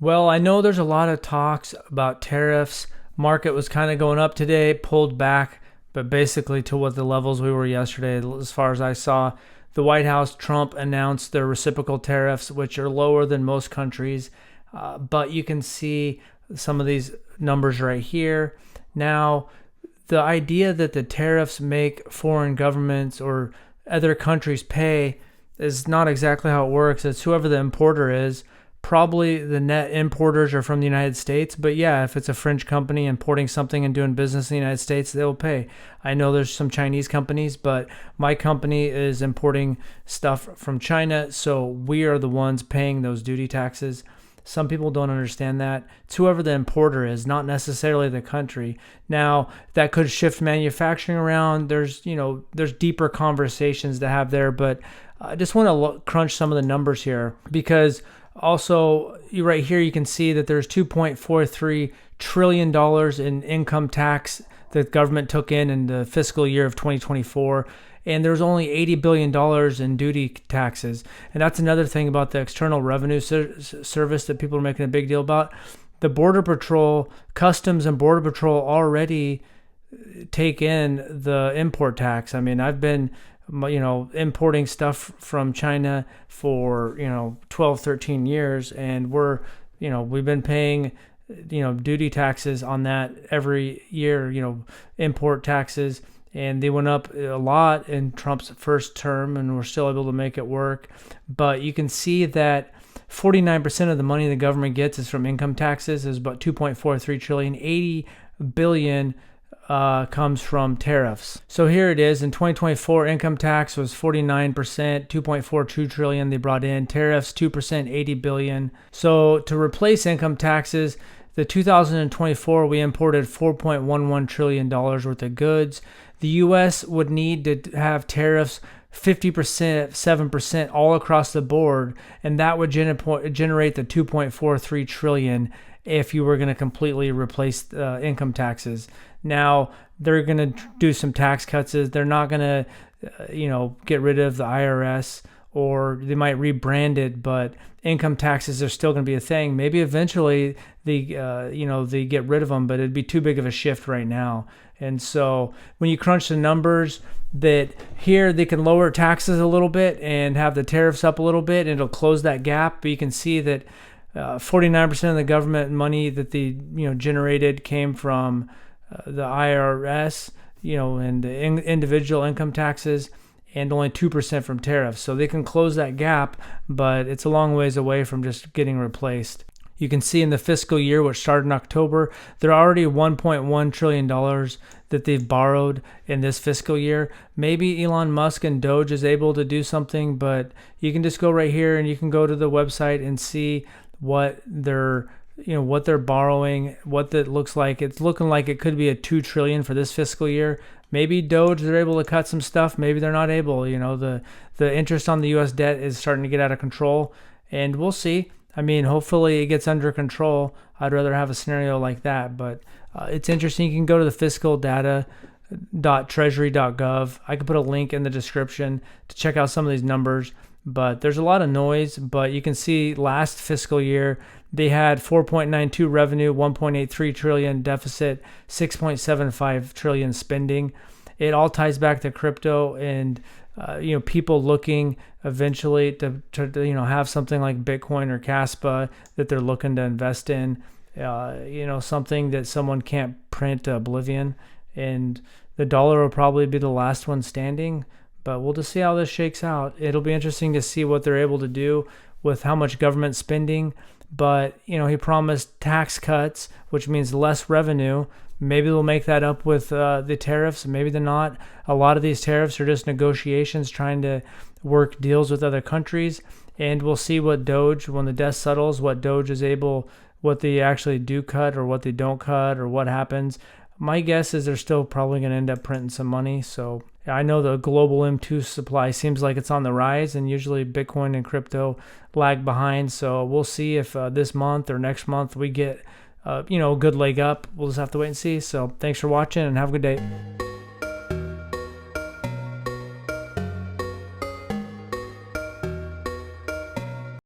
Well, I know there's a lot of talks about tariffs. Market was kind of going up today, pulled back, but basically to what the levels we were yesterday, as far as I saw. The White House, Trump announced their reciprocal tariffs, which are lower than most countries. But you can see some of these numbers right here. Now, the idea that the tariffs make foreign governments or other countries pay is not exactly how it works. It's whoever the importer is. Probably the net importers are from the United States, but yeah, if it's a French company importing something and doing business in the United States, they'll pay. I know there's some Chinese companies, but my company is importing stuff from China, so we are the ones paying those duty taxes. Some people don't understand that. It's whoever the importer is, not necessarily the country. Now, that could shift manufacturing around. There's deeper conversations to have there, but I just want to crunch some of the numbers here because also, right here, you can see that there's $2.43 trillion in income tax that the government took in the fiscal year of 2024. And there's only $80 billion in duty taxes. And that's another thing about the External Revenue Service that people are making a big deal about. The Border Patrol, Customs and Border Patrol already take in the import tax. I mean, I've been importing stuff from China for 12 13 years, and we've been paying duty taxes on that every year, import taxes, and they went up a lot in Trump's first term, and we're still able to make it work. But you can see that 49% of the money the government gets is from income taxes, is about 2.43 trillion. 80 billion comes from tariffs. So here it is. In 2024, income tax was 49%, 2.42 trillion they brought in. Tariffs, 2%, 80 billion. So to replace income taxes, the 2024, we imported $4.11 trillion worth of goods. The U.S. would need to have tariffs 50%, 7% all across the board, and that would generate the 2.43 trillion if you were going to completely replace income taxes. Now, they're going to do some tax cuts. They're not going to, get rid of the IRS, or they might rebrand it, but income taxes are still going to be a thing. Maybe eventually they get rid of them, but it'd be too big of a shift right now. And so when you crunch the numbers, that here they can lower taxes a little bit and have the tariffs up a little bit, and it'll close that gap. But you can see that 49% of the government money that they generated came from the IRS, and the individual income taxes, and only 2% from tariffs. So they can close that gap, but it's a long ways away from just getting replaced. You can see in the fiscal year, which started in October, they're already $1.1 trillion that they've borrowed in this fiscal year. Maybe Elon Musk and Doge is able to do something, but you can just go right here and you can go to the website and see what they're borrowing, what that looks like. It's looking like it could be a $2 trillion for this fiscal year. Maybe Doge, they're able to cut some stuff. Maybe they're not able. The interest on the U.S. debt is starting to get out of control, and we'll see. I mean, hopefully it gets under control. I'd rather have a scenario like that, but it's interesting. You can go to the fiscal.data.treasury.gov. I could put a link in the description to check out some of these numbers, but there's a lot of noise. But you can see last fiscal year, they had 4.92 revenue, 1.83 trillion deficit, 6.75 trillion spending. It all ties back to crypto and people looking eventually to have something like Bitcoin or Kaspa that they're looking to invest in. Something that someone can't print to oblivion, and the dollar will probably be the last one standing. But we'll just see how this shakes out. It'll be interesting to see what they're able to do with how much government spending. But, he promised tax cuts, which means less revenue. Maybe they'll make that up with the tariffs. Maybe they're not. A lot of these tariffs are just negotiations trying to work deals with other countries. And we'll see what Doge, when the dust settles, what they actually do cut or what they don't cut or what happens. My guess is they're still probably going to end up printing some money. So I know the global M2 supply seems like it's on the rise, and usually Bitcoin and crypto lag behind. So we'll see if this month or next month we get a good leg up. We'll just have to wait and see. So thanks for watching and have a good day.